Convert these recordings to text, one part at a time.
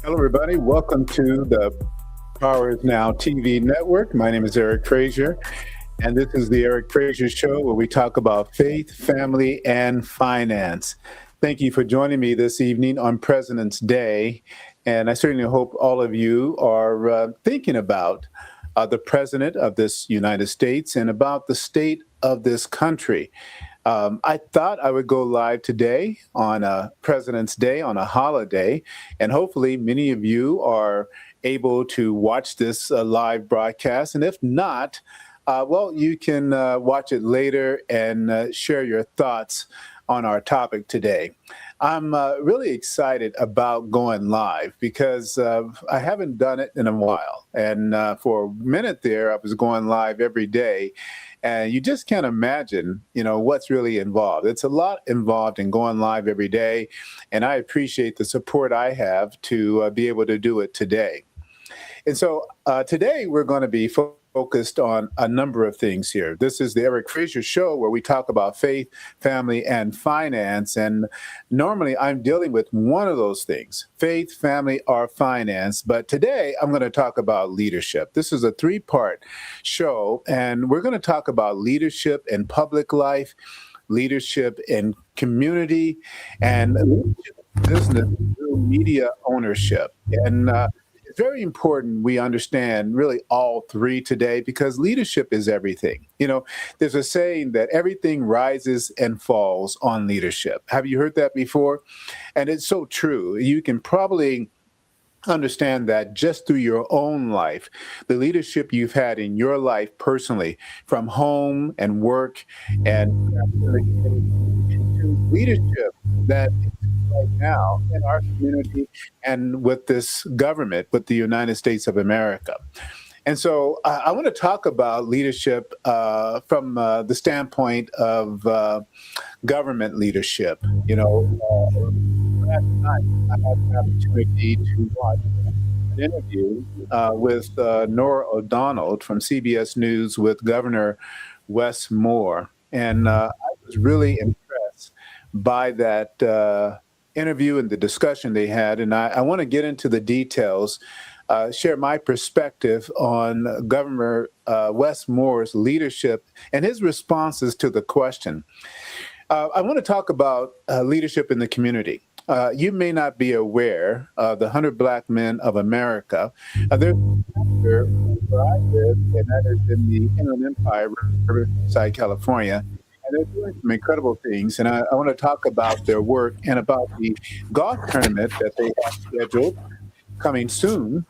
Hello, everybody. Welcome to the Power is Now TV network. My name is Eric Frazier, and this is the Eric Frazier Show where we talk about faith, family, and finance. Thank you for joining me this evening on President's Day. And I certainly hope all of you are thinking about the President of this United States and about the state of this country. I thought I would go live today on President's Day, on a holiday, and hopefully many of you are able to watch this live broadcast. And if not, well, you can watch it later and share your thoughts on our topic today. I'm really excited about going live because I haven't done it in a while. And for a minute there, I was going live every day. And you just can't imagine, what's really involved. It's a lot involved in going live every day. And I appreciate the support I have to be able to do it today. And so today we're going to be focused on a number of things here. This is the Eric Frazier Show where we talk about faith, family, and finance. And normally I'm dealing with one of those things, faith, family, or finance. But today I'm going to talk about leadership. This is a three-part show, and we're going to talk about leadership in public life, leadership in community, and leadership in business through media ownership. And it's very important we understand really all three today because leadership is everything. There's a saying that everything rises and falls on leadership. Have you heard that before? And it's so true. You can probably understand that just through your own life, the leadership you've had in your life personally, from home and work and into leadership that right now in our community and with this government, with the United States of America. And so I want to talk about leadership from the standpoint of government leadership. Last night I had the opportunity to watch an interview with Nora O'Donnell from CBS News with Governor Wes Moore. And I was really impressed by that interview and the discussion they had. And I want to get into the details, share my perspective on Governor Wes Moore's leadership and his responses to the question. I want to talk about leadership in the community. You may not be aware of the 100 Black Men of America. There's a chapter where I live, and that is in the Inland Empire, Riverside, California. And they're doing some incredible things. And I want to talk about their work and about the golf tournament that they have scheduled coming soon,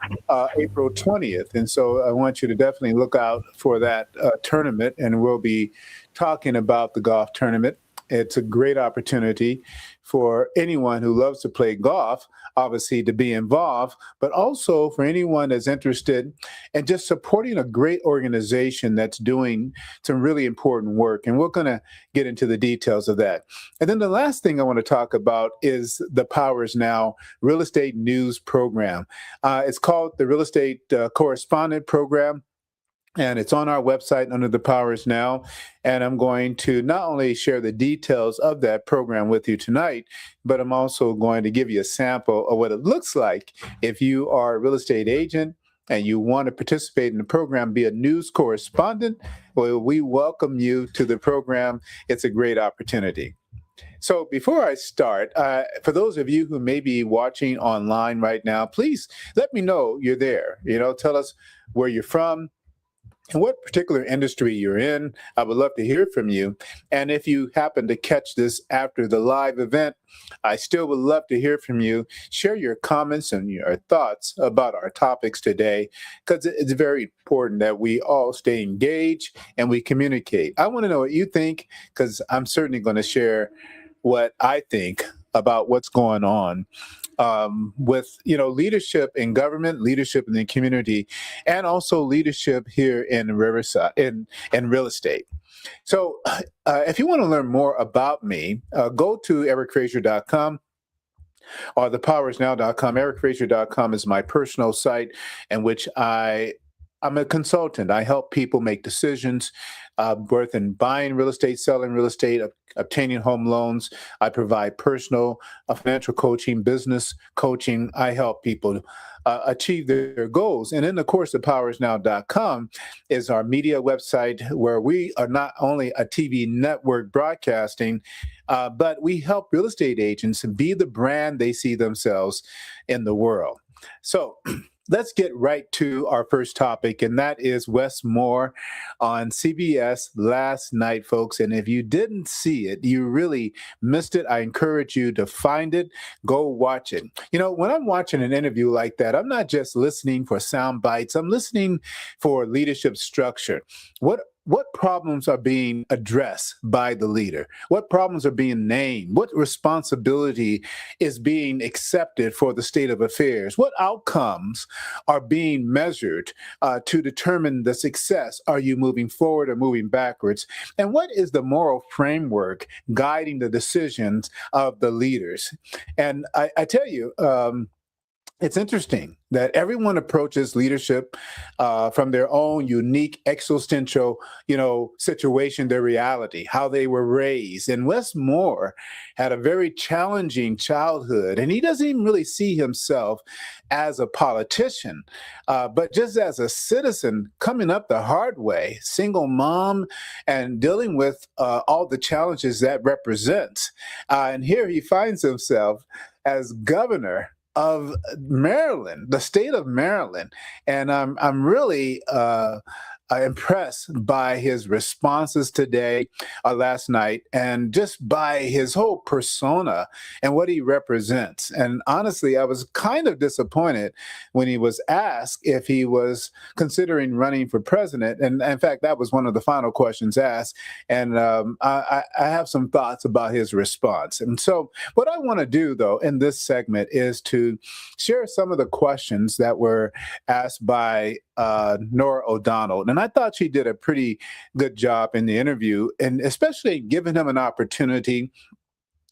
April 20th. And so I want you to definitely look out for that tournament. And we'll be talking about the golf tournament. It's a great opportunity for anyone who loves to play golf, obviously, to be involved, but also for anyone that's interested in just supporting a great organization that's doing some really important work. And we're going to get into the details of that. And then the last thing I want to talk about is the Power is Now Real Estate News Program. It's called the Real Estate Correspondent Program. And it's on our website under the Powers Now. And I'm going to not only share the details of that program with you tonight, but I'm also going to give you a sample of what it looks like if you are a real estate agent and you want to participate in the program, be a news correspondent. Well, we welcome you to the program. It's a great opportunity. So before I start, for those of you who may be watching online right now, please let me know you're there. Tell us where you're from and what particular industry you're in. I would love to hear from you. And if you happen to catch this after the live event, I still would love to hear from you. Share your comments and your thoughts about our topics today, because it's very important that we all stay engaged and we communicate. I want to know what you think, because I'm certainly going to share what I think about what's going on with leadership in government, leadership in the community, and also leadership here in Riverside in real estate. So if you want to learn more about me, go to ericfrazier.com or thepowersnow.com. ericfrazier.com is my personal site in which I'm a consultant. I help people make decisions worth in buying real estate, selling real estate, obtaining home loans. I provide personal financial coaching, business coaching. I help people achieve their goals. And then, of course, thepowersnow.com is our media website where we are not only a TV network broadcasting, but we help real estate agents be the brand they see themselves in the world. So let's get right to our first topic, and that is Wes Moore on CBS last night, folks. And if you didn't see it, you really missed it. I encourage you to find it, go watch it. You know, when I'm watching an interview like that, I'm not just listening for sound bites, I'm listening for leadership structure. What problems are being addressed by the leader? What problems are being named? What responsibility is being accepted for the state of affairs? What outcomes are being measured to determine the success? Are you moving forward or moving backwards? And what is the moral framework guiding the decisions of the leaders? And I tell you, it's interesting that everyone approaches leadership from their own unique existential, situation, their reality, how they were raised. And Wes Moore had a very challenging childhood, and he doesn't even really see himself as a politician, but just as a citizen coming up the hard way, single mom, and dealing with all the challenges that represents. And here he finds himself as governor of Maryland, the state of Maryland. And I'm really impressed by his responses today, last night, and just by his whole persona and what he represents. And honestly, I was kind of disappointed when he was asked if he was considering running for president. And in fact, that was one of the final questions asked. And I have some thoughts about his response. And so what I want to do, though, in this segment is to share some of the questions that were asked by Nora O'Donnell. And I thought she did a pretty good job in the interview, and especially giving him an opportunity,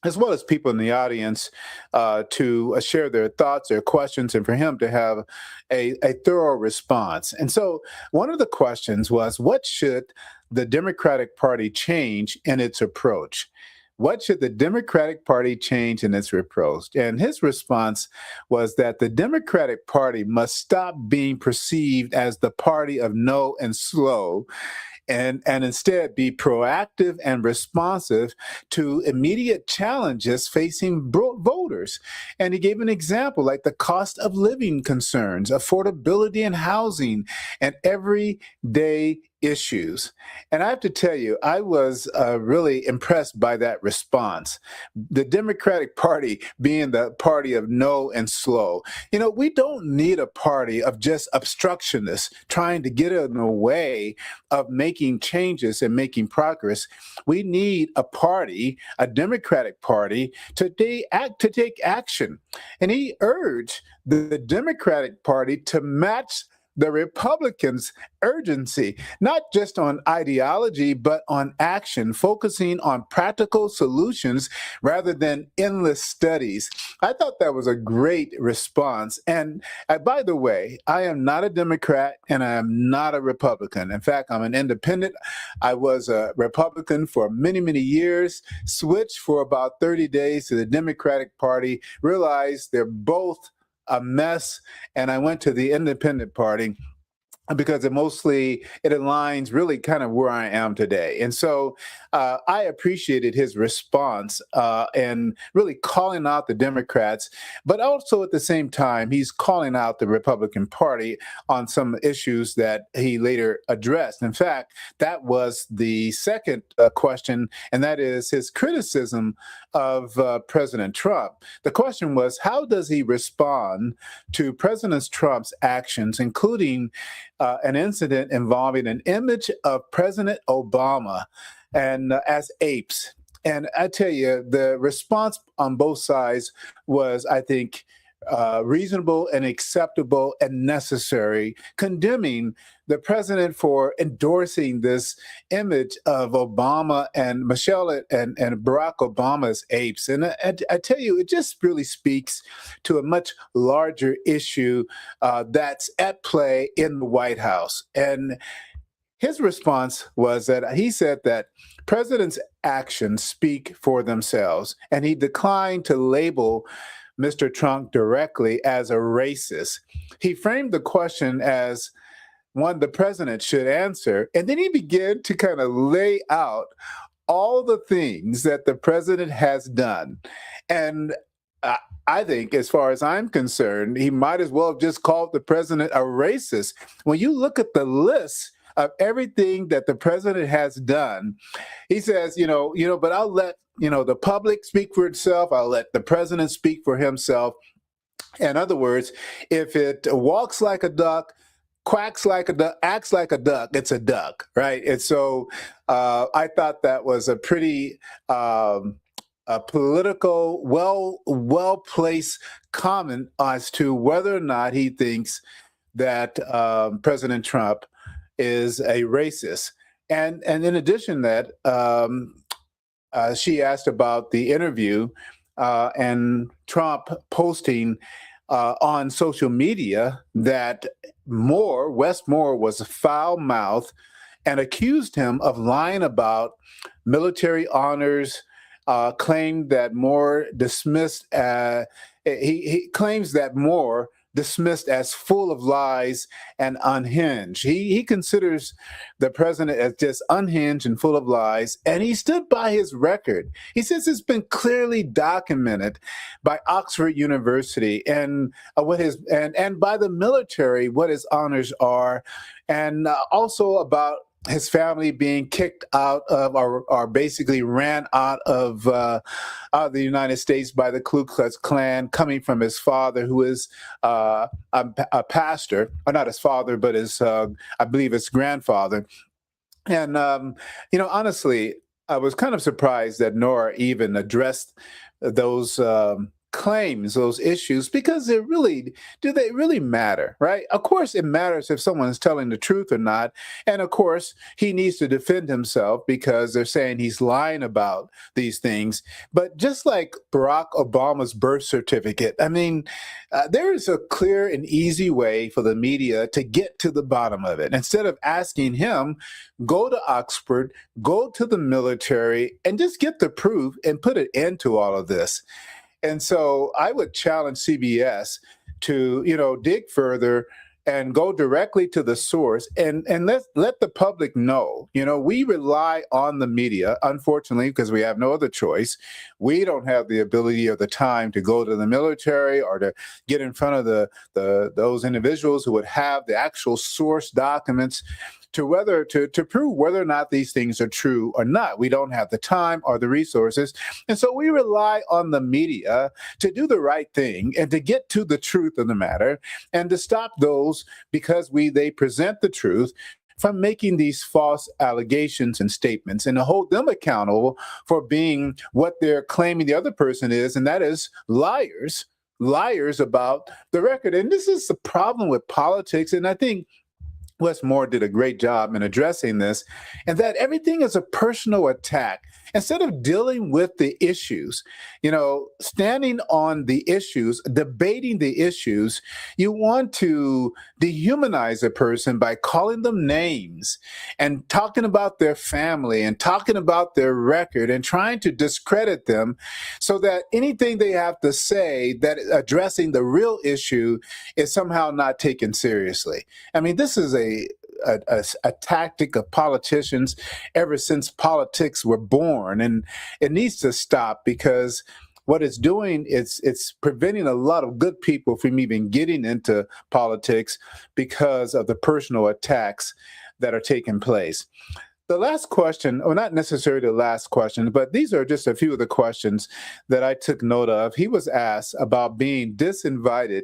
as well as people in the audience, to share their thoughts, their questions, and for him to have a thorough response. And so one of the questions was, what should the Democratic Party change in its approach? What should the Democratic Party change in its approach? And his response was that the Democratic Party must stop being perceived as the party of no and slow, and instead be proactive and responsive to immediate challenges facing voters. And he gave an example like the cost of living concerns, affordability in housing, and everyday issues. And I have to tell you, I was really impressed by that response. The Democratic Party being the party of no and slow. We don't need a party of just obstructionists trying to get in the way of making changes and making progress. We need a party, a Democratic Party, to take action. And he urged the Democratic Party to match the Republicans' urgency, not just on ideology, but on action, focusing on practical solutions rather than endless studies. I thought that was a great response. And by the way, I am not a Democrat and I am not a Republican. In fact, I'm an independent. I was a Republican for many, many years, switched for about 30 days to the Democratic Party, realized they're both a mess, and I went to the Independent Party because it aligns really kind of where I am today. And so I appreciated his response and really calling out the Democrats, but also at the same time, he's calling out the Republican Party on some issues that he later addressed. In fact, that was the second question, and that is his criticism of President Trump. The question was, how does he respond to President Trump's actions, including an incident involving an image of President Obama and as apes? And I tell you, the response on both sides was, I think, reasonable and acceptable and necessary, condemning the president for endorsing this image of Obama and Michelle and Barack Obama's apes. And I tell you, it just really speaks to a much larger issue that's at play in the White House. And his response was that he said that presidents' actions speak for themselves, and he declined to label Mr. Trump directly as a racist. He framed the question as one the president should answer, and then he began to kind of lay out all the things that the president has done. And uh, I think, as far as I'm concerned, he might as well have just called the president a racist. When you look at the list of everything that the president has done, he says, but I'll let, the public speak for itself. I'll let the president speak for himself. In other words, if it walks like a duck, quacks like a duck, acts like a duck, it's a duck, right? And so I thought that was a pretty a political, well placed comment as to whether or not he thinks that President Trump is a racist. And in addition to that, she asked about the interview and Trump posting on social media that Wes Moore, was foul-mouthed and accused him of lying about military honors. Claimed that Moore dismissed. He claims that Moore dismissed as full of lies and unhinged. He considers the president as just unhinged and full of lies, and he stood by his record. He says it's been clearly documented by Oxford University and and by the military what his honors are, and also about his family being kicked out of or basically ran out of the United States by the Ku Klux Klan, coming from his father, who is a pastor, or not his father, but his, I believe, his grandfather. And, honestly, I was kind of surprised that Nora even addressed those claims, those issues, because do they really matter, right? Of course, it matters if someone is telling the truth or not. And of course, he needs to defend himself because they're saying he's lying about these things. But just like Barack Obama's birth certificate, I mean, there is a clear and easy way for the media to get to the bottom of it. Instead of asking him, go to Oxford, go to the military, and just get the proof and put an end to all of this. And so I would challenge CBS to, dig further and go directly to the source and let the public know. We rely on the media, unfortunately, because we have no other choice. We don't have the ability or the time to go to the military or to get in front of those individuals who would have the actual source documents to prove whether or not these things are true or not. We don't have the time or the resources. And so we rely on the media to do the right thing and to get to the truth of the matter and to stop those, because they present the truth, from making these false allegations and statements, and to hold them accountable for being what they're claiming the other person is, and that is liars about the record. And this is the problem with politics. And I think Wes Moore did a great job in addressing this, and that everything is a personal attack. Instead of dealing with the issues, standing on the issues, debating the issues, you want to dehumanize a person by calling them names and talking about their family and talking about their record and trying to discredit them so that anything they have to say that is addressing the real issue is somehow not taken seriously. I mean, this is a tactic of politicians ever since politics were born, and it needs to stop, because what it's doing is it's preventing a lot of good people from even getting into politics because of the personal attacks that are taking place. The last question, or not necessarily the last question, but these are just a few of the questions that I took note of. He was asked about being disinvited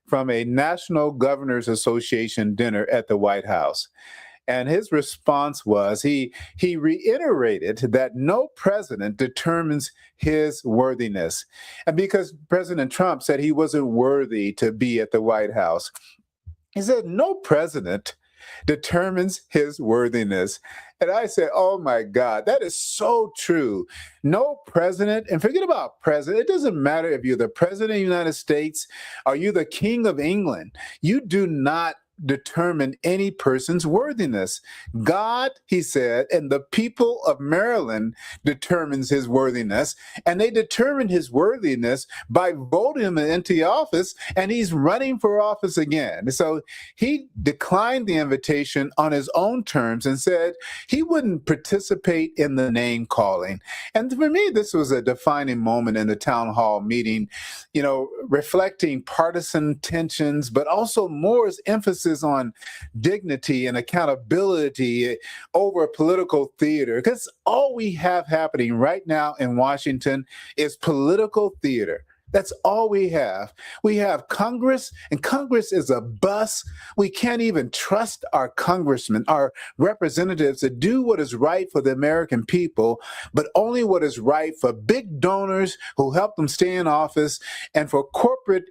from a National Governors Association dinner at the White House. And his response was he reiterated that no president determines his worthiness. And because President Trump said he wasn't worthy to be at the White House, he said no president determines his worthiness. And I said, oh my God, that is so true. No president, and forget about president, it doesn't matter if you're the president of the United States or you're the King of England. You do not determine any person's worthiness. God, he said, and the people of Maryland determines his worthiness, and they determine his worthiness by voting him into office, and he's running for office again. So he declined the invitation on his own terms and said he wouldn't participate in the name calling. And for me, this was a defining moment in the town hall meeting, reflecting partisan tensions, but also Moore's emphasis on dignity and accountability over political theater. Because all we have happening right now in Washington is political theater. That's all we have. We have Congress, and Congress is a bus. We can't even trust our congressmen, our representatives, to do what is right for the American people, but only what is right for big donors who help them stay in office, and for corporate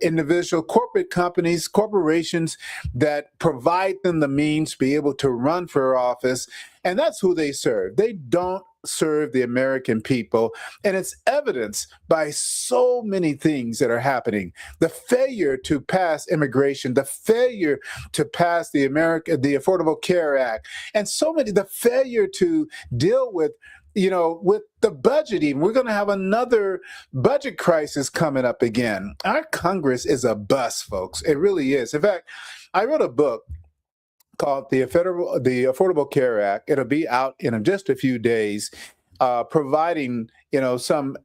companies, corporations that provide them the means to be able to run for office. And that's who they serve. They don't serve the American people. And it's evidenced by so many things that are happening. The failure to pass immigration, the failure to pass the Affordable Care Act, and the failure to deal with the budgeting. We're going to have another budget crisis coming up again. Our Congress is a bust, folks. It really is. In fact, I wrote a book called the Affordable Care Act. It'll be out in just a few days, providing some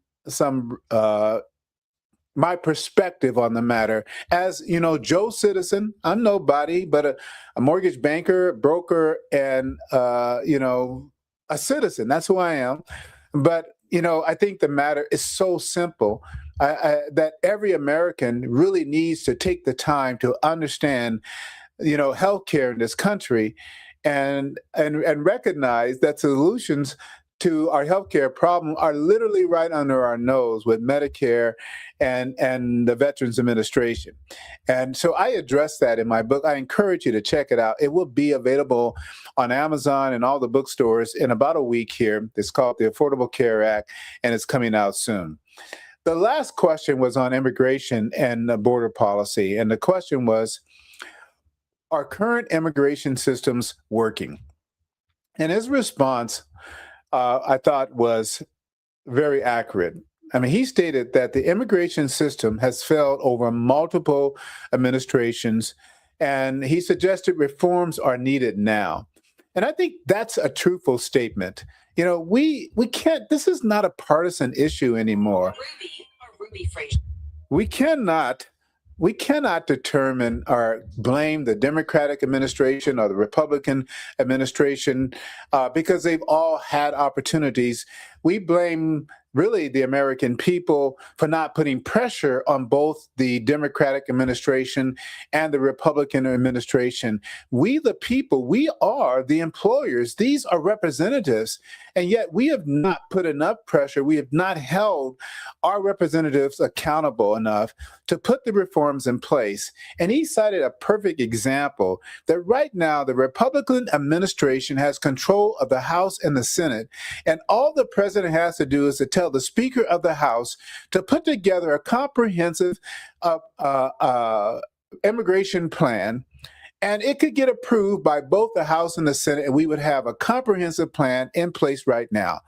my perspective on the matter as Joe Citizen. I'm nobody but a mortgage banker, broker, and a citizen. That's who I am. But I think the matter is so simple that every American really needs to take the time to understand healthcare in this country, and recognize that solutions to our healthcare problem are literally right under our nose with Medicare and the Veterans Administration. And so I address that in my book. I encourage you to check it out. It will be available on Amazon and all the bookstores in about a week here. It's called the Affordable Care Act, and it's coming out soon. The last question was on immigration and border policy. And the question was, are current immigration systems working? And his response, I thought, was very accurate. I mean, he stated that the immigration system has failed over multiple administrations, and he suggested reforms are needed now. And I think that's a truthful statement. We can't, this is not a partisan issue anymore. Ruby Frazier. We cannot determine or blame the Democratic administration or the Republican administration because they've all had opportunities. We blame really the American people for not putting pressure on both the Democratic administration and the Republican administration. We, the people, we are the employers. These are representatives. And yet we have not put enough pressure. We have not held our representatives accountable enough to put the reforms in place. And he cited a perfect example that right now the Republican administration has control of the House and the Senate. And all the president has to do is to tell the Speaker of the House to put together a comprehensive immigration plan, and it could get approved by both the House and the Senate, and we would have a comprehensive plan in place right now.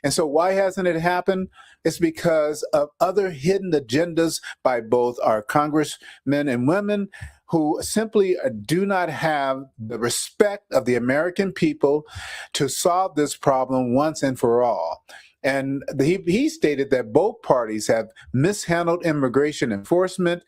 And so why hasn't it happened? It's because of other hidden agendas by both our congressmen and women who simply do not have the respect of the American people to solve this problem once and for all. And he stated that both parties have mishandled immigration enforcement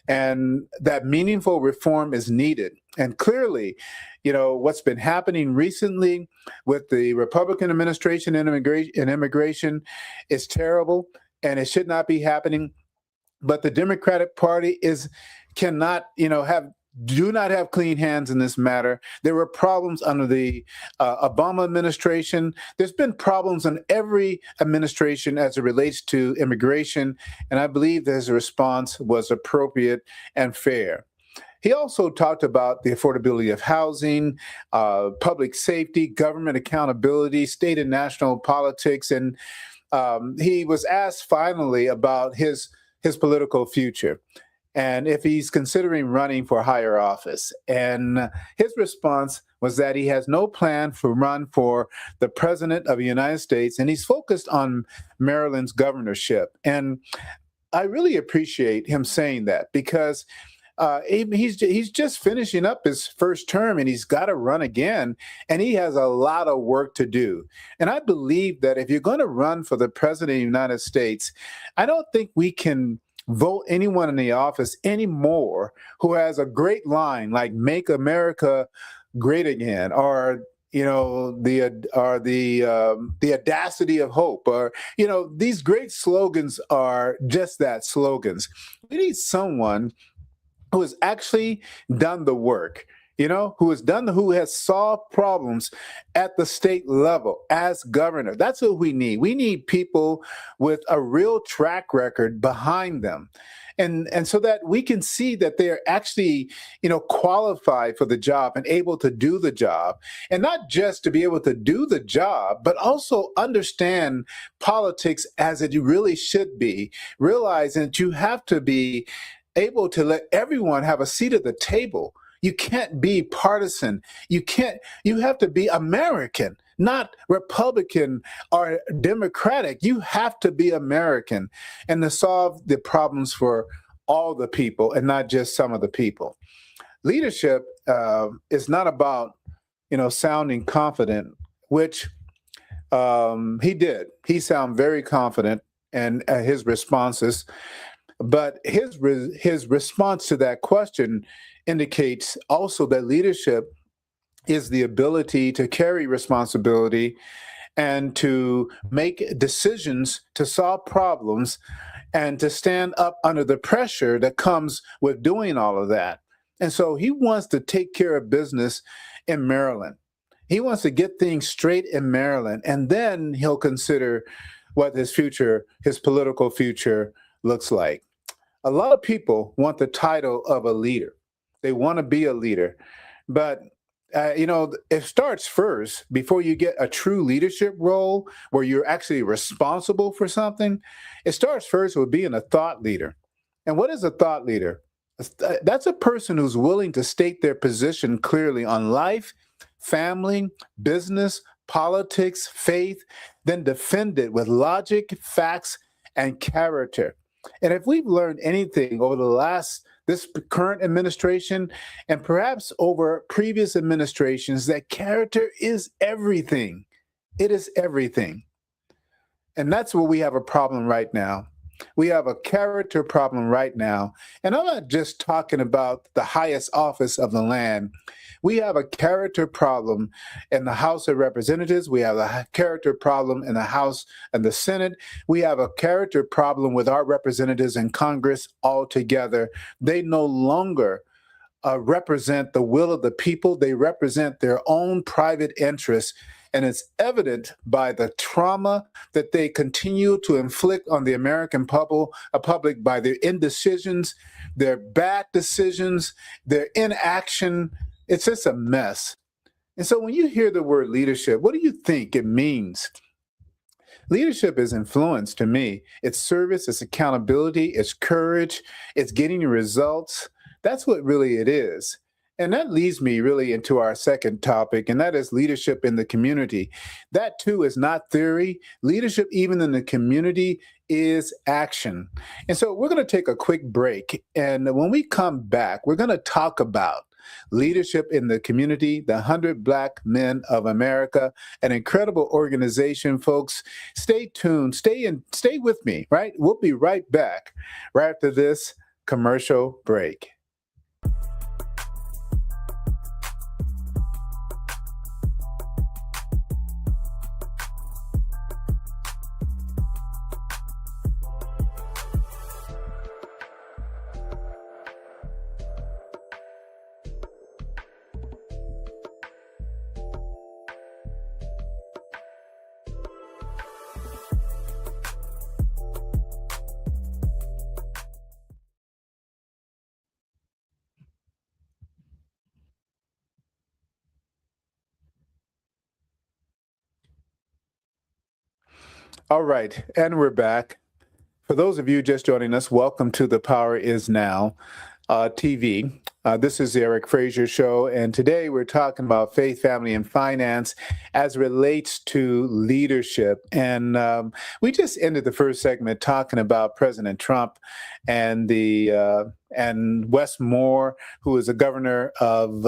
and that meaningful reform is needed. And clearly, what's been happening recently with the Republican administration and immigration is terrible, and it should not be happening. But the Democratic Party do not have clean hands in this matter. There were problems under the Obama administration. There's been problems in every administration as it relates to immigration, and I believe that his response was appropriate and fair. He also talked about the affordability of housing, public safety, government accountability, state and national politics, and he was asked finally about his political future. and if he's considering running for higher office. And his response was that he has no plan to run for the president of the United States, and he's focused on Maryland's governorship. And I really appreciate him saying that because he's just finishing up his first term and he's got to run again, and he has a lot of work to do. And I believe that if you're going to run for the president of the United States, I don't think we can vote anyone in the office anymore who has a great line like "Make America Great Again," or the audacity of hope, or these great slogans are just that, slogans. We need someone who has actually done the work, who has solved problems at the state level as governor. That's what we need. We need people with a real track record behind them. And so that we can see that they're actually, qualified for the job and able to do the job. And not just to be able to do the job, but also understand politics as it really should be, realizing that you have to be able to let everyone have a seat at the table. You can't be partisan. You have to be American, not Republican or Democratic. You have to be American and to solve the problems for all the people and not just some of the people. Leadership is not about, sounding confident, which he did. He sounded very confident in his responses. But his response to that question indicates also that leadership is the ability to carry responsibility and to make decisions to solve problems and to stand up under the pressure that comes with doing all of that. And so he wants to take care of business in Maryland. He wants to get things straight in Maryland, and then he'll consider what his political future looks like. A lot of people want the title of a leader. They want to be a leader. But, it starts first before you get a true leadership role where you're actually responsible for something. It starts first with being a thought leader. And what is a thought leader? That's a person who's willing to state their position clearly on life, family, business, politics, faith, then defend it with logic, facts, and character. And if we've learned anything over this current administration and perhaps over previous administrations, that character is everything. It is everything. And that's where we have a problem right now. We have a character problem right now. And I'm not just talking about the highest office of the land. We have a character problem in the House of Representatives. We have a character problem in the House and the Senate. We have a character problem with our representatives in Congress altogether. They no longer represent the will of the people. They represent their own private interests. And it's evident by the trauma that they continue to inflict on the American public by their indecisions, their bad decisions, their inaction. It's just a mess. And so when you hear the word leadership, what do you think it means? Leadership is influence to me. It's service, it's accountability, it's courage, it's getting results. That's what really it is. And that leads me really into our second topic, and that is leadership in the community. That too is not theory. Leadership, even in the community, is action. And so we're going to take a quick break. And when we come back, we're going to talk about leadership in the community, the 100 Black Men of America, an incredible organization, folks. Stay tuned. Stay with me, right? We'll be right back right after this commercial break. All right, and we're back. For those of you just joining us, welcome to The Power Is Now TV. This is the Eric Frazier Show, and today we're talking about faith, family, and finance as it relates to leadership. And we just ended the first segment talking about President Trump and and Wes Moore, who is the governor of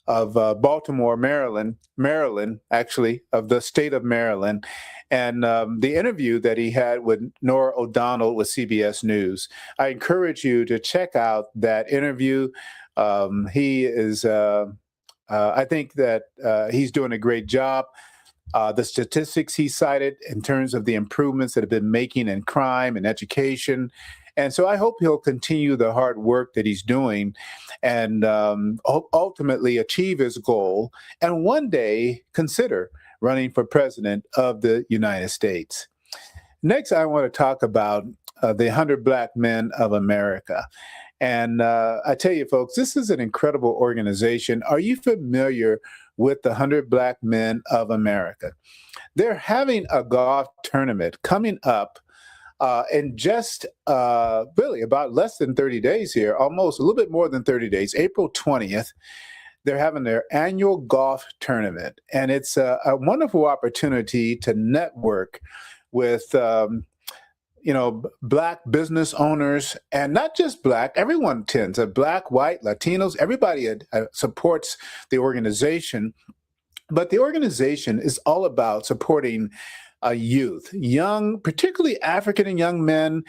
Baltimore, Maryland, actually, of the state of Maryland, and the interview that he had with Norah O'Donnell with CBS News. I encourage you to check out that interview. He is, I think that he's doing a great job. The statistics he cited in terms of the improvements that have been making in crime and education. And so I hope he'll continue the hard work that he's doing and ultimately achieve his goal and one day consider running for president of the United States. Next, I want to talk about the 100 Black Men of America. And I tell you, folks, this is an incredible organization. Are you familiar with the 100 Black Men of America? They're having a golf tournament coming up in just really about less than 30 days here, almost a little bit more than 30 days, April 20th. They're having their annual golf tournament, and it's a wonderful opportunity to network with Black business owners, and not just Black. Everyone attends. Black, white, Latinos, everybody supports the organization. But the organization is all about supporting youth, young, particularly African and young men,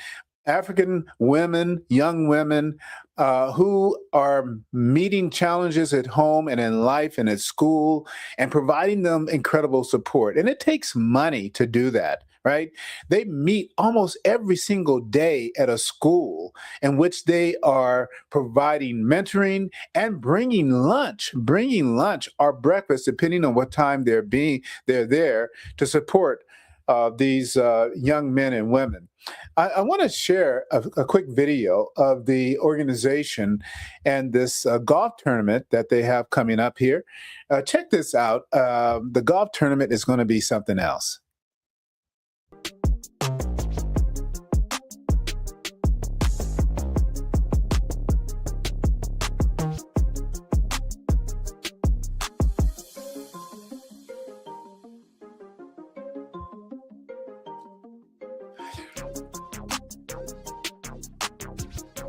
African women, young women who are meeting challenges at home and in life and at school and providing them incredible support. And it takes money to do that, right? They meet almost every single day at a school in which they are providing mentoring and bringing lunch or breakfast, depending on what time they're there to support these young men and women. I want to share a quick video of the organization and this golf tournament that they have coming up here. Check this out. The golf tournament is going to be something else.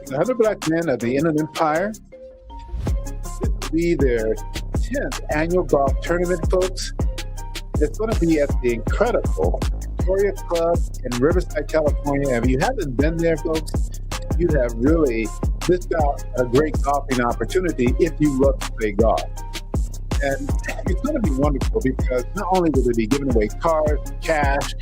The 100 Black Men of the Inland Empire. This will be their 10th annual golf tournament, folks. It's going to be at the incredible Victoria Club in Riverside, California. And if you haven't been there, folks, you have really missed out a great golfing opportunity if you love to play golf. And it's going to be wonderful because not only will they be giving away cars, cash,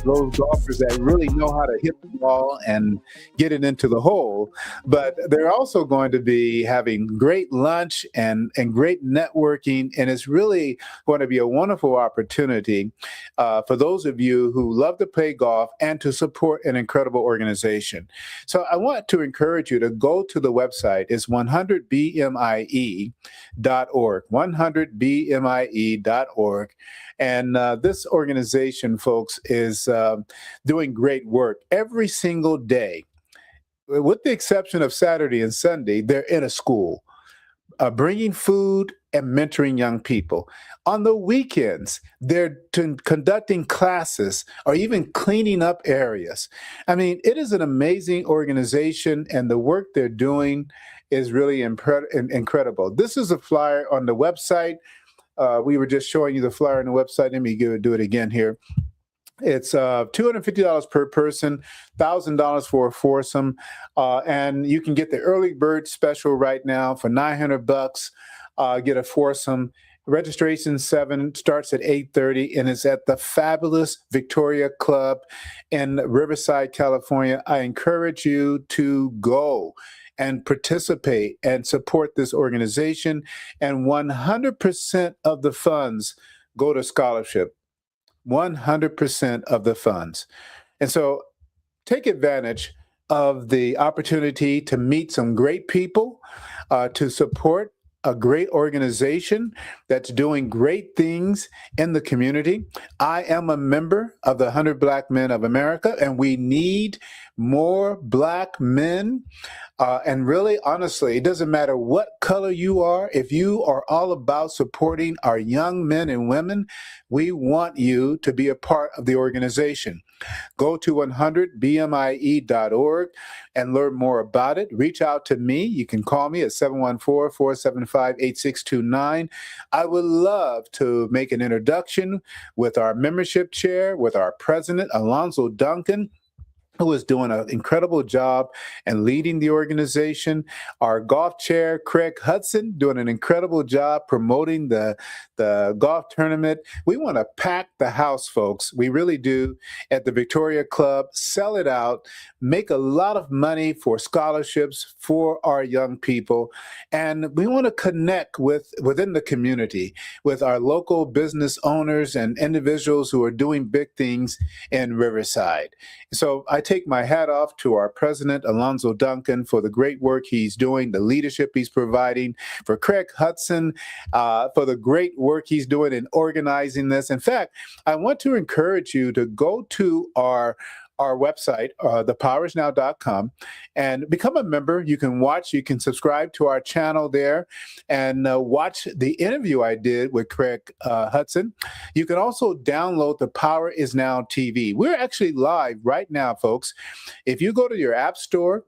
those golfers that really know how to hit the ball and get it into the hole, but they're also going to be having great lunch and great networking, and it's really going to be a wonderful opportunity for those of you who love to play golf and to support an incredible organization. So I want to encourage you to go to the website. It's 100bmie.org, 100bmie.org. And this organization, folks, is doing great work every single day. With the exception of Saturday and Sunday, they're in a school, bringing food and mentoring young people. On the weekends, they're conducting classes or even cleaning up areas. I mean, it is an amazing organization, and the work they're doing is really incredible. This is a flyer on the website. We were just showing you the flyer on the website. Let me do it again here. It's $250 per person, $1,000 for a foursome, and you can get the early bird special right now for $900. Get a foursome. Registration starts at 8:30, and it's at the fabulous Victoria Club in Riverside, California. I encourage you to go and participate and support this organization. And 100% of the funds go to scholarship. 100% of the funds. And so take advantage of the opportunity to meet some great people, to support a great organization that's doing great things in the community. I am a member of the 100 Black Men of America, and we need more Black men. And really, honestly, it doesn't matter what color you are. If you are all about supporting our young men and women, we want you to be a part of the organization. Go to 100bmie.org and learn more about it. Reach out to me. You can call me at 714-475-8629. I would love to make an introduction with our membership chair, with our president, Alonzo Duncan, who is doing an incredible job and leading the organization. Our golf chair, Craig Hudson, doing an incredible job promoting the golf tournament. We want to pack the house, folks. We really do at the Victoria Club, sell it out, make a lot of money for scholarships for our young people. And we want to connect within the community with our local business owners and individuals who are doing big things in Riverside. So I take my hat off to our president, Alonzo Duncan, for the great work he's doing, the leadership he's providing, for Craig Hudson, for the great work he's doing in organizing this. In fact, I want to encourage you to go to our website, thepowerisnow.com, and become a member. You can subscribe to our channel there and watch the interview I did with Craig Hudson. You can also download the Power Is Now TV. We're actually live right now, folks. If you go to your app store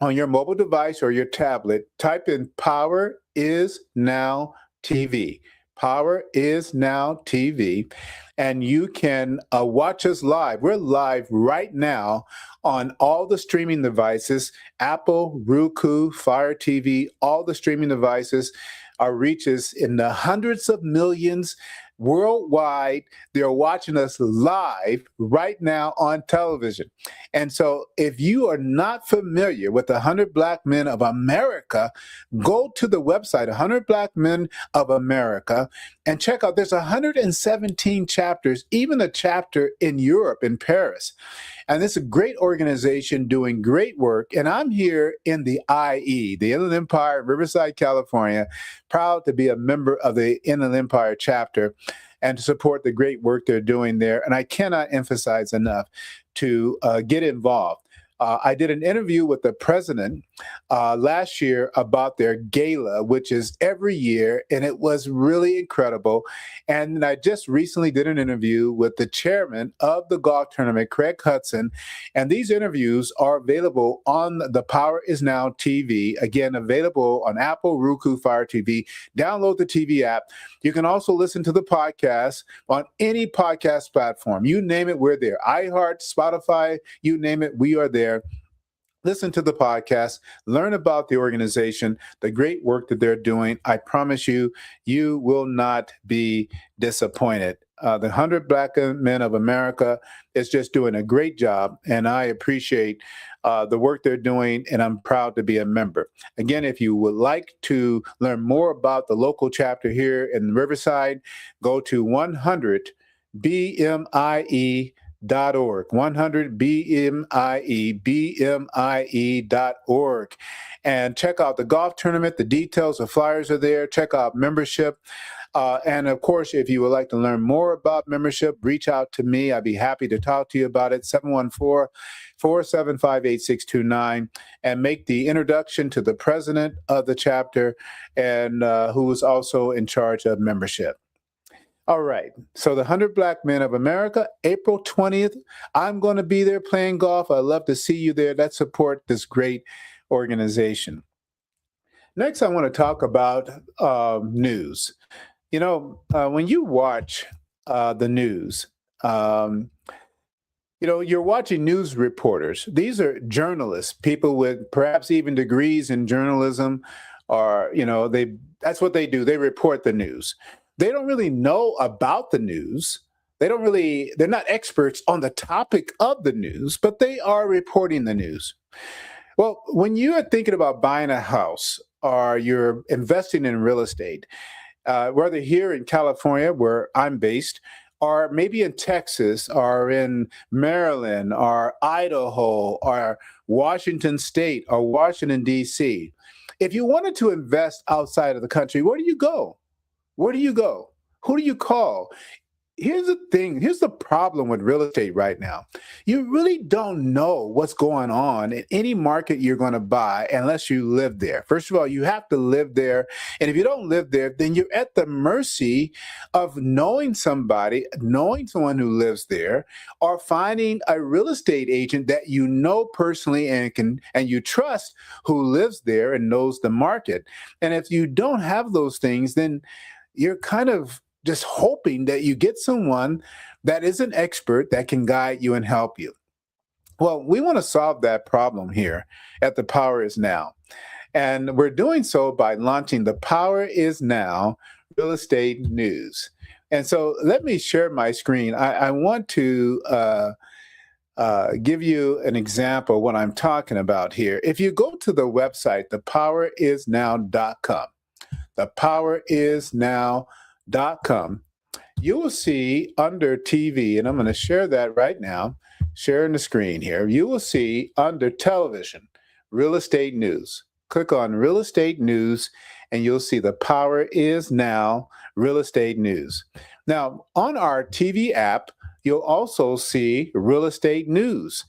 on your mobile device or your tablet, type in Power Is Now TV. Power Is Now TV, and you can watch us live. We're live right now on all the streaming devices, Apple, Roku, Fire TV, all the streaming devices. Our reach is in the hundreds of millions worldwide. They're watching us live right now on television. And so if you are not familiar with the 100 Black Men of America, go to the website, 100 Black Men of America, and check out. There's 117 chapters, even a chapter in Europe, in Paris. And it's a great organization doing great work. And I'm here in the IE, the Inland Empire, Riverside, California, proud to be a member of the Inland Empire chapter and to support the great work they're doing there. And I cannot emphasize enough to get involved. I did an interview with the president last year about their gala, which is every year, and it was really incredible. And I just recently did an interview with the chairman of the golf tournament, Craig Hudson, and these interviews are available on the Power Is Now TV, again, available on Apple, Roku, Fire TV. Download the TV app. You can also listen to the podcast on any podcast platform. You name it, we're there. iHeart, Spotify, you name it, we are there. Listen to the podcast, learn about the organization, the great work that they're doing. I promise you, you will not be disappointed. The 100 Black Men of America is just doing a great job, and I appreciate the work they're doing, and I'm proud to be a member. Again, if you would like to learn more about the local chapter here in Riverside, go to 100bmie.org. 100bmie.org, and check out the golf tournament. The details, the flyers are there. Check out membership. And of course, if you would like to learn more about membership, reach out to me. I'd be happy to talk to you about it. 714-475-8629, and make the introduction to the president of the chapter, and who is also in charge of membership. All right. So the 100 Black Men of America, April 20th. I'm going to be there playing golf. I'd love to see you there. Let's support this great organization. Next, I want to talk about news. You know, when you watch the news, you're watching news reporters. These are journalists, people with perhaps even degrees in journalism, or, that's what they do. They report the news. They don't really know about the news. They're not experts on the topic of the news, but they are reporting the news. Well, when you are thinking about buying a house or you're investing in real estate, whether here in California, where I'm based, or maybe in Texas, or in Maryland, or Idaho, or Washington State, or Washington, D.C., If you wanted to invest outside of the country, where do you go? Where do you go? Who do you call? Here's the thing. Here's the problem with real estate right now. You really don't know what's going on in any market you're going to buy unless you live there. First of all, you have to live there. And if you don't live there, then you're at the mercy of knowing somebody, knowing someone who lives there, or finding a real estate agent that you know personally and you trust who lives there and knows the market. And if you don't have those things, then you're kind of just hoping that you get someone that is an expert that can guide you and help you. Well, we want to solve that problem here at The Power Is Now. And we're doing so by launching The Power Is Now Real Estate News. And so let me share my screen. I want to give you an example of what I'm talking about here. If you go to the website, thepowerisnow.com, thepowerisnow.com, you will see under TV, and I'm going to share that right now, sharing the screen here. You will see under television, real estate news. Click on real estate news, and you'll see The Power Is Now Real Estate News. Now, on our TV app, you'll also see real estate news.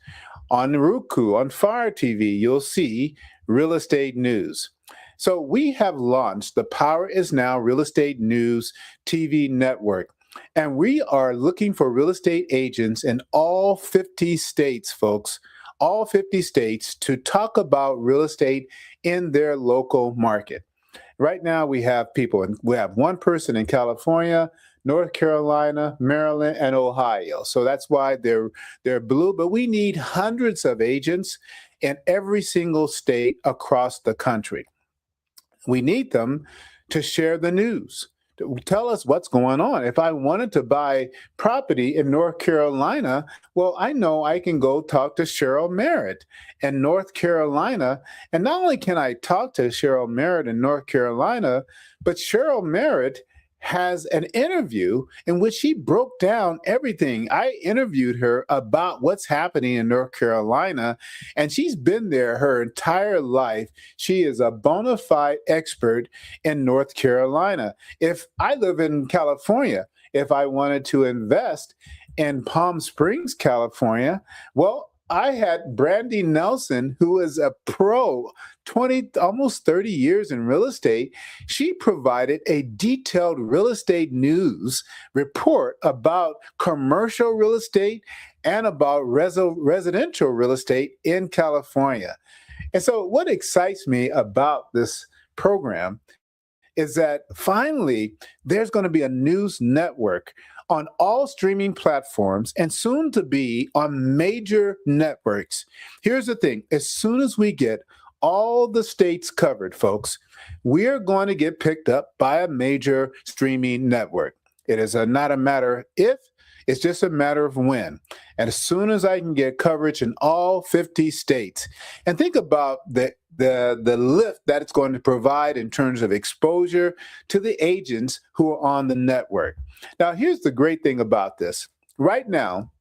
On Roku, on Fire TV, you'll see real estate news. So we have launched the Power Is Now Real Estate News TV network, and we are looking for real estate agents in all 50 states, folks, all 50 states to talk about real estate in their local market. Right now we have we have one person in California, North Carolina, Maryland, and Ohio. So that's why they're blue, but we need hundreds of agents in every single state across the country. We need them to share the news, to tell us what's going on. If I wanted to buy property in North Carolina, well, I know I can go talk to Cheryl Merritt in North Carolina. And not only can I talk to Cheryl Merritt in North Carolina, but Cheryl Merritt has an interview in which she broke down everything. I interviewed her about what's happening in North Carolina, and she's been there her entire life. She is a bona fide expert in North Carolina. If I live in California, if I wanted to invest in Palm Springs, California, well, I had Brandy Nelson, who is a pro, 20, almost 30 years in real estate. She provided a detailed real estate news report about commercial real estate and about residential real estate in California. And so what excites me about this program is that finally there's going to be a news network on all streaming platforms and soon to be on major networks. Here's the thing. As soon as we get all the states covered, folks, we're going to get picked up by a major streaming network. It is not a matter if, it's just a matter of when. And as soon as I can get coverage in all 50 states, and think about the lift that it's going to provide in terms of exposure to the agents who are on the network. Now, here's the great thing about this. Right now,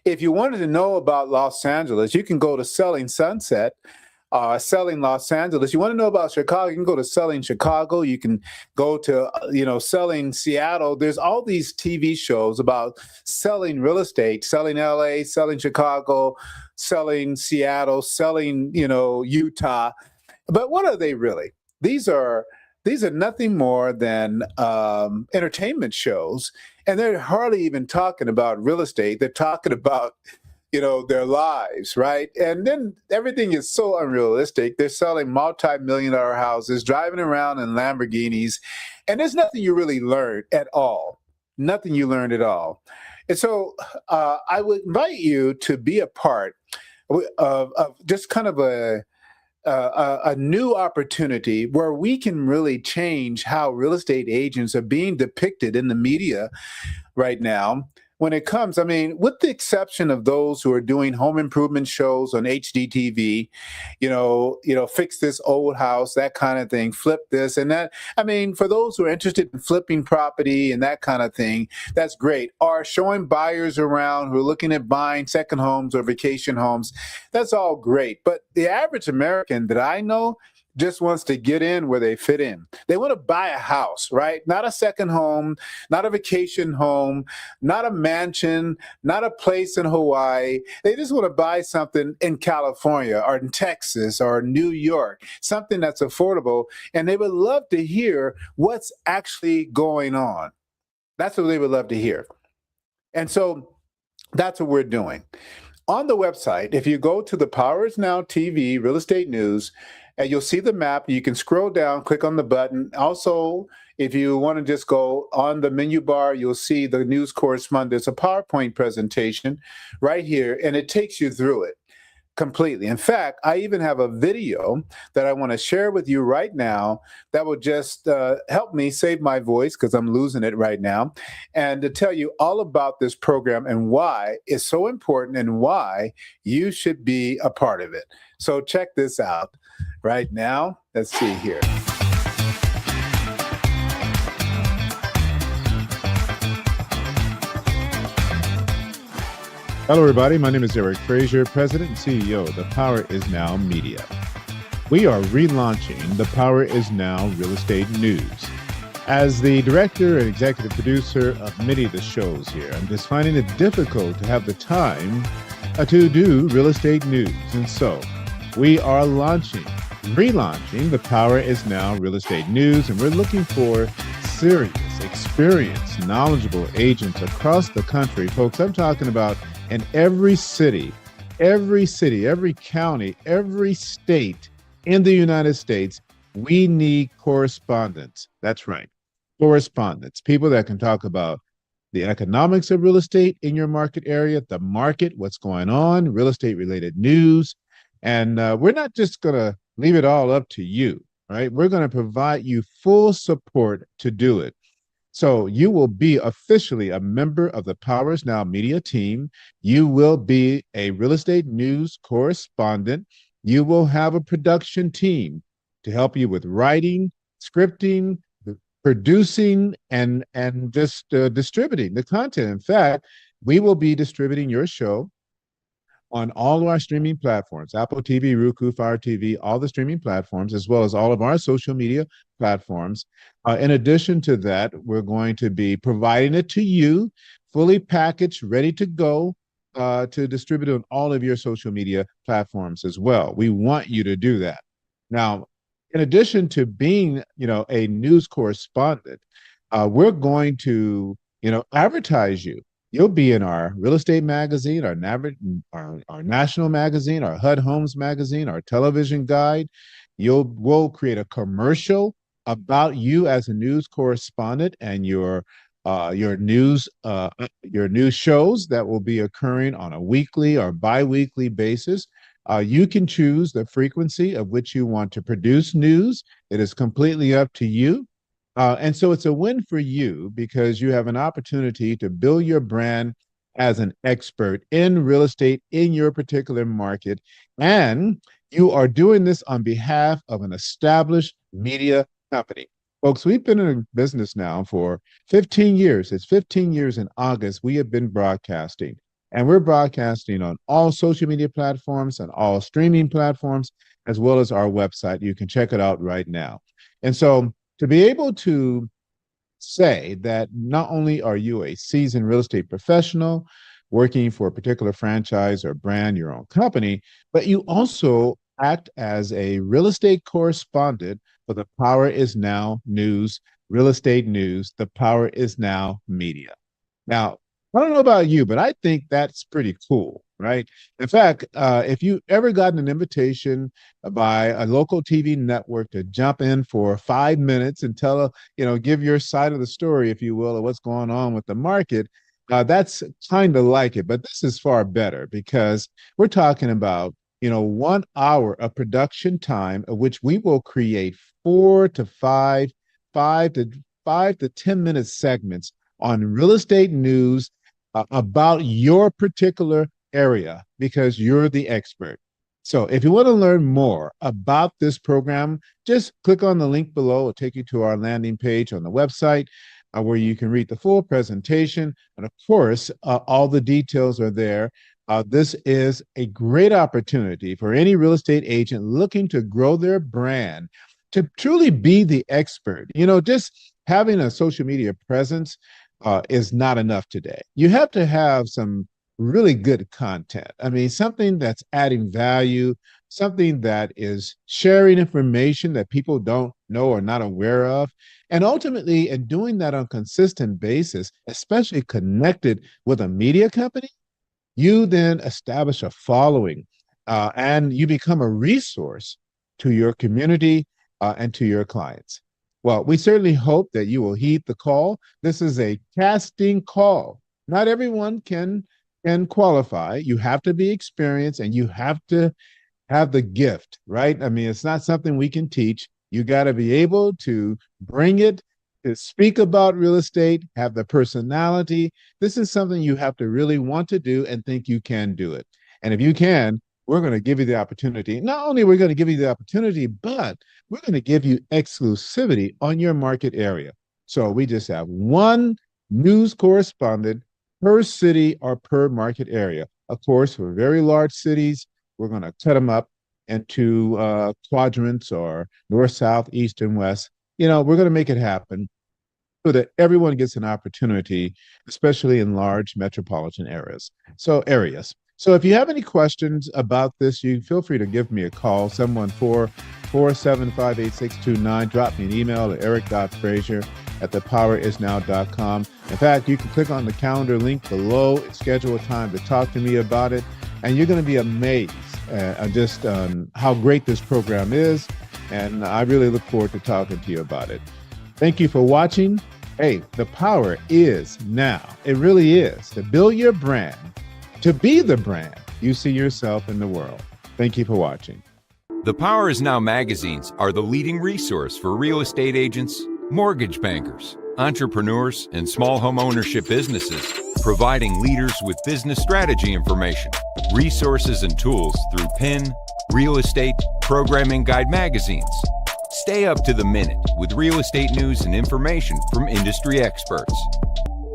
if you wanted to know about Los Angeles, you can go to Selling Sunset, Selling Los Angeles. You want to know about Chicago, you can go to Selling Chicago. You can go to, Selling Seattle. There's all these TV shows about selling real estate, selling LA, selling Chicago, selling Seattle, selling, Utah. But what are they really? These are nothing more than entertainment shows, and they're hardly even talking about real estate. They're talking about, their lives, right? And then everything is so unrealistic. They're selling multi-million-dollar houses, driving around in Lamborghinis, and there's nothing you really learn at all. Nothing you learned at all. And so I would invite you to be a part of just kind of a new opportunity where we can really change how real estate agents are being depicted in the media right now. When it comes, with the exception of those who are doing home improvement shows on HGTV, fix this old house, that kind of thing, flip this and that. For those who are interested in flipping property and that kind of thing, that's great. Or showing buyers around who are looking at buying second homes or vacation homes, that's all great. But the average American that I know just wants to get in where they fit in. They want to buy a house, right? Not a second home, not a vacation home, not a mansion, not a place in Hawaii. They just want to buy something in California or in Texas or New York, something that's affordable. And they would love to hear what's actually going on. That's what they would love to hear. And so that's what we're doing. On the website, if you go to the Power is Now TV Real Estate News, and you'll see the map. You can scroll down, click on the button. Also, if you want to just go on the menu bar, you'll see the news correspondent. There's a PowerPoint presentation right here, and it takes you through it completely. In fact, I even have a video that I want to share with you right now that will just help me save my voice because I'm losing it right now, and to tell you all about this program and why it's so important and why you should be a part of it. So check this out right now. Let's see here. Hello, everybody. My name is Eric Frazier, President and CEO of The Power is Now Media. We are relaunching The Power is Now Real Estate News. As the director and executive producer of many of the shows here, I'm just finding it difficult to have the time to do real estate news. And so we are relaunching The Power is Now Real Estate News, and we're looking for serious, experienced, knowledgeable agents across the country. Folks, I'm talking about in every city, every county, every state in the United States, we need correspondents. That's right, correspondents, people that can talk about the economics of real estate in your market area, the market, what's going on, real estate related news. And we're not just going to leave it all up to you, right? We're going to provide you full support to do it. So you will be officially a member of the Power is Now Media team. You will be a real estate news correspondent. You will have a production team to help you with writing, scripting, producing, and just distributing the content. In fact, we will be distributing your show on all of our streaming platforms, Apple TV, Roku, Fire TV, all the streaming platforms, as well as all of our social media platforms. In addition to that, we're going to be providing it to you, fully packaged, ready to go, to distribute on all of your social media platforms as well. We want you to do that. Now, in addition to being, a news correspondent, we're going to, advertise you. You'll be in our real estate magazine, our national magazine, our HUD Homes magazine, our television guide. We'll create a commercial about you as a news correspondent and your news shows that will be occurring on a weekly or bi-weekly basis. You can choose the frequency of which you want to produce news. It is completely up to you. And so it's a win for you because you have an opportunity to build your brand as an expert in real estate in your particular market. And you are doing this on behalf of an established media company. Folks, we've been in business now for 15 years. It's 15 years in August. We have been broadcasting. And we're broadcasting on all social media platforms and all streaming platforms, as well as our website. You can check it out right now. And so to be able to say that not only are you a seasoned real estate professional working for a particular franchise or brand, your own company, but you also act as a real estate correspondent for the Power is Now News, Real Estate News, the Power is Now Media. Now, I don't know about you, but I think that's pretty cool, right? In fact, if you ever gotten an invitation by a local TV network to jump in for 5 minutes and give your side of the story, if you will, of what's going on with the market, that's kind of like it. But this is far better because we're talking about, 1 hour of production time of which we will create 5 to 10 minute segments on real estate news about your particular area because you're the expert. So if you want to learn more about this program, just click on the link below. It'll take you to our landing page on the website where you can read the full presentation. And of course, all the details are there This is a great opportunity for any real estate agent looking to grow their brand to truly be the expert. Just having a social media presence is not enough today. You have to have some really good content. I mean, something that's adding value, something that is sharing information that people don't know or not aware of. And ultimately, in doing that on a consistent basis, especially connected with a media company, you then establish a following and you become a resource to your community and to your clients. Well, we certainly hope that you will heed the call. This is a casting call. Not everyone can qualify. You have to be experienced and you have to have the gift, right? I mean, it's not something we can teach. You got to be able to bring it, to speak about real estate, have the personality. This is something you have to really want to do and think you can do it. And if you can, we're going to give you the opportunity. Not only we're going to give you the opportunity, but we're going to give you exclusivity on your market area. So we just have one news correspondent per city or per market area. Of course, for very large cities, we're going to cut them up into quadrants or north, south, east, and west. We're going to make it happen so that everyone gets an opportunity, especially in large metropolitan areas. So if you have any questions about this, you feel free to give me a call, 714-475-8629. Drop me an email at eric.frazier@thepowerisnow.com. In fact, you can click on the calendar link below and schedule a time to talk to me about it. And you're going to be amazed just how great this program is. And I really look forward to talking to you about it. Thank you for watching. Hey, the power is now. It really is to build your brand, to be the brand you see yourself in the world. Thank you for watching. The Power is Now magazines are the leading resource for real estate agents, mortgage bankers, entrepreneurs, and small home ownership businesses, providing leaders with business strategy information, resources, and tools through PIN, real estate, programming guide magazines. Stay up to the minute with real estate news and information from industry experts.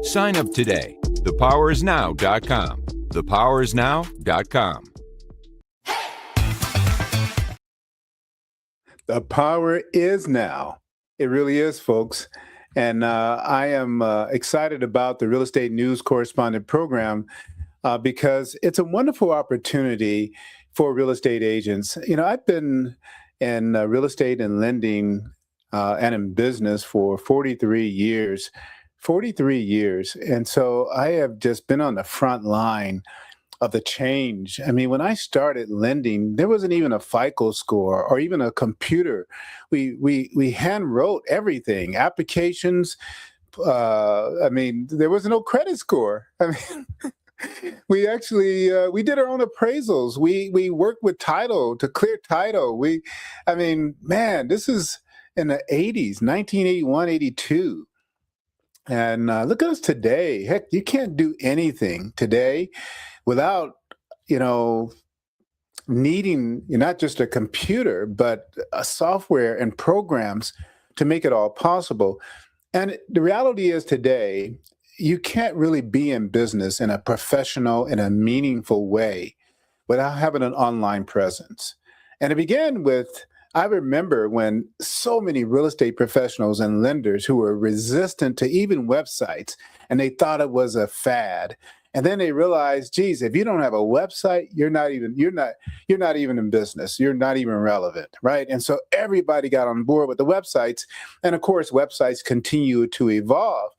Sign up today. thepowerisnow.com. thepowerisnow.com. The power is now. It really is, folks. And I am excited about the Real Estate News Correspondent program because it's a wonderful opportunity for real estate agents. I've been in real estate and lending and in business for 43 years. 43 years. And so I have just been on the front line of the change. I mean, when I started lending, there wasn't even a FICO score or even a computer. We hand wrote everything, applications. There was no credit score. We actually we did our own appraisals. We worked with title to clear title. This is in the 80s, 1981, 82. And look at us today. Heck, you can't do anything today without, needing not just a computer, but a software and programs to make it all possible. And the reality is today, you can't really be in business in a professional, in a meaningful way without having an online presence. And it began with, I remember when so many real estate professionals and lenders who were resistant to even websites, and they thought it was a fad. And then they realized, geez, if you don't have a website, you're not even in business. You're not even relevant, right? And so everybody got on board with the websites. And of course, websites continue to evolve.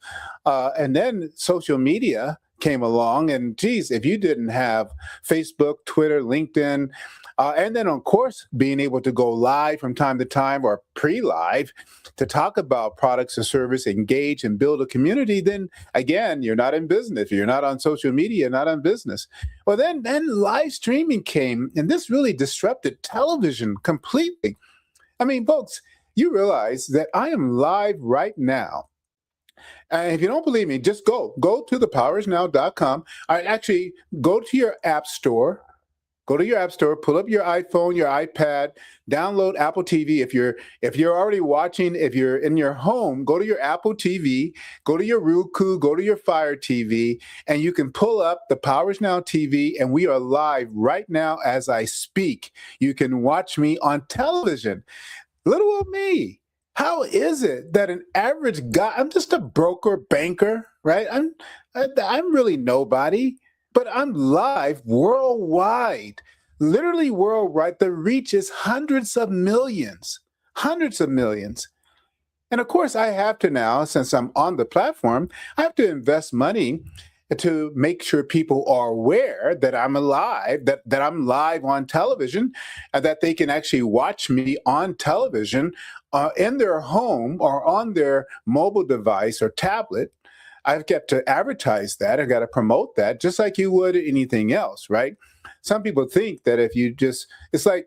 And then social media came along, and geez, if you didn't have Facebook, Twitter, LinkedIn, and then, of course, being able to go live from time to time or pre-live to talk about products or service, engage and build a community, then again, you're not in business. If you're not on social media, you're not in business. Well, then live streaming came, and this really disrupted television completely. I mean, folks, you realize that I am live right now. And if you don't believe me, just go to thepowerisnow.com. Actually, go to your app store. Go to your app store, pull up your iPhone, your iPad, download Apple TV. If you're already watching, if you're in your home, go to your Apple TV, go to your Roku, go to your Fire TV, and you can pull up the Powers Now TV, and we are live right now as I speak. You can watch me on television. Little old me. How is it that an average guy, I'm just a broker, banker, right? I'm really nobody, but I'm live worldwide, literally worldwide. The reach is hundreds of millions, hundreds of millions. And of course, I have to now, since I'm on the platform, I have to invest money to make sure people are aware that I'm alive, that I'm live on television, and that they can actually watch me on television in their home or on their mobile device or tablet. I've got to advertise that. I've got to promote that just like you would anything else, right? Some people think that if you just, it's like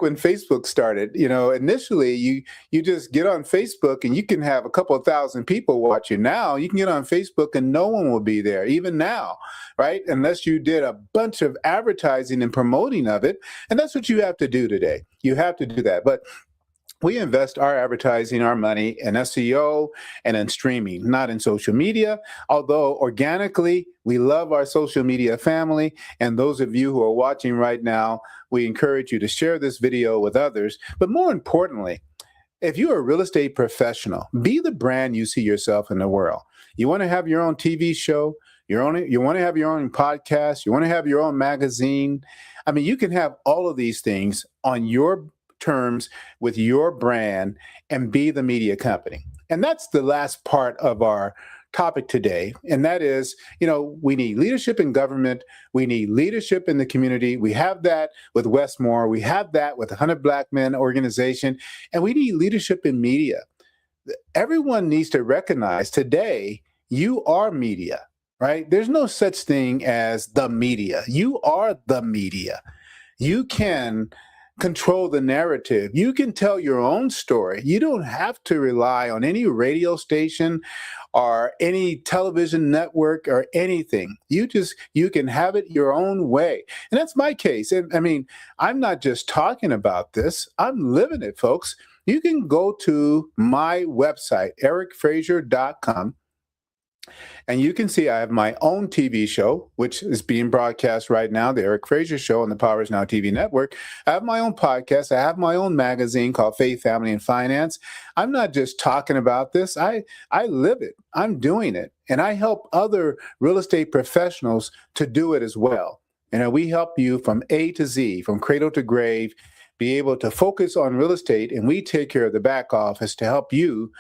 when Facebook started, initially you just get on Facebook and you can have a couple of thousand people watch you. Now you can get on Facebook and no one will be there, even now, right? Unless you did a bunch of advertising and promoting of it. And that's what you have to do today. You have to do that. But we invest our advertising, our money in SEO and in streaming, not in social media. Although organically, we love our social media family. And those of you who are watching right now, we encourage you to share this video with others. But more importantly, if you're a real estate professional, be the brand you see yourself in the world. You want to have your own TV show, you want to have your own podcast, you want to have your own magazine. I mean, you can have all of these things on your terms with your brand and be the media company. And that's the last part of our topic today. And that is, we need leadership in government. We need leadership in the community. We have that with Wes Moore. We have that with the 100 Black Men organization. And we need leadership in media. Everyone needs to recognize today, you are media, right? There's no such thing as the media. You are the media. You can control the narrative. You can tell your own story. You don't have to rely on any radio station or any television network or anything. You can have it your own way. And that's my case. I mean, I'm not just talking about this. I'm living it, folks. You can go to my website, ericfrazier.com. And you can see I have my own TV show, which is being broadcast right now, the Eric Frazier Show on the Powers Now TV network. I have my own podcast. I have my own magazine called Faith, Family, and Finance. I'm not just talking about this. I live it. I'm doing it. And I help other real estate professionals to do it as well. We help you from A to Z, from cradle to grave, be able to focus on real estate. And we take care of the back office to help you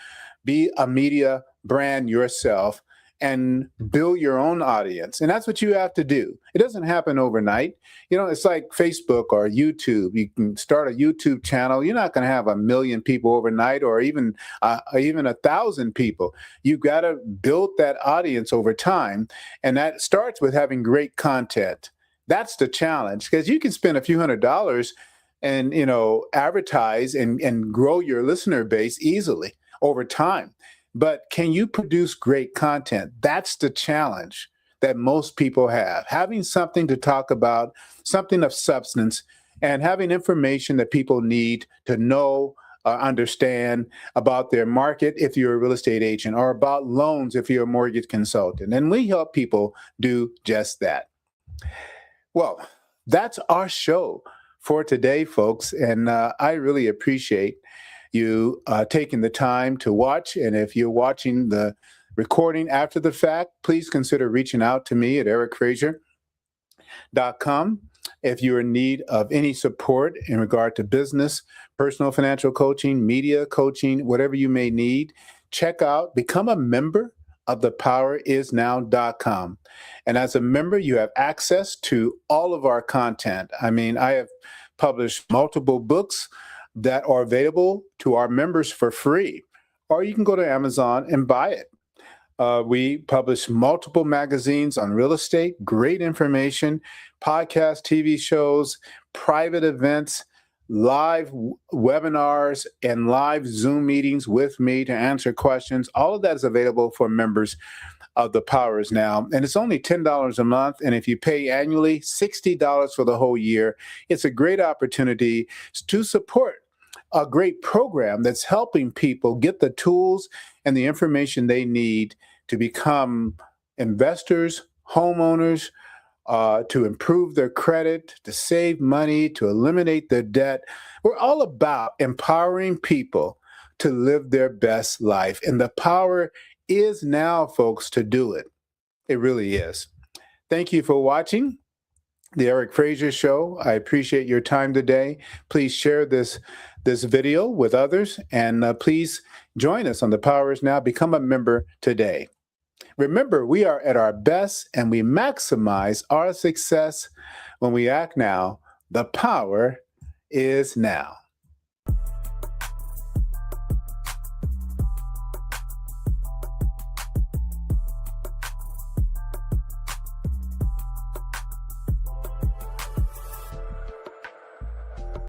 be a media brand yourself and build your own audience. And that's what you have to do. It doesn't happen overnight. It's like Facebook or YouTube. You can start a YouTube channel. You're not going to have 1 million people overnight or even 1,000 people. You've got to build that audience over time. And that starts with having great content. That's the challenge, because you can spend a few $100s and, advertise and grow your listener base easily over time. But can you produce great content? That's the challenge that most people have. Having something to talk about, something of substance, and having information that people need to know or understand about their market if you're a real estate agent, or about loans if you're a mortgage consultant. And we help people do just that. Well, that's our show for today, folks. And I really appreciate you taking the time to watch. And if you're watching the recording after the fact, please consider reaching out to me at ericfrazier.com. If you're in need of any support in regard to business, personal financial coaching, media coaching, whatever you may need, become a member of thepowerisnow.com. And as a member, you have access to all of our content. I mean, I have published multiple books that are available to our members for free, or you can go to Amazon and buy it. We publish multiple magazines on real estate, great information, podcasts, TV shows, private events, live webinars, and live Zoom meetings with me to answer questions. All of that is available for members of The Power Is Now. And it's only $10 a month. And if you pay annually, $60 for the whole year. It's a great opportunity to support a great program that's helping people get the tools and the information they need to become investors, homeowners, to improve their credit, to save money, to eliminate their debt. We're all about empowering people to live their best life. And the power is now, folks, to do it. It really is. Thank you for watching the Eric Frazier Show. I appreciate your time today. Please share this video with others, and please join us on The Power Is Now. Become a member today. Remember, we are at our best and we maximize our success when we act now. The power is now.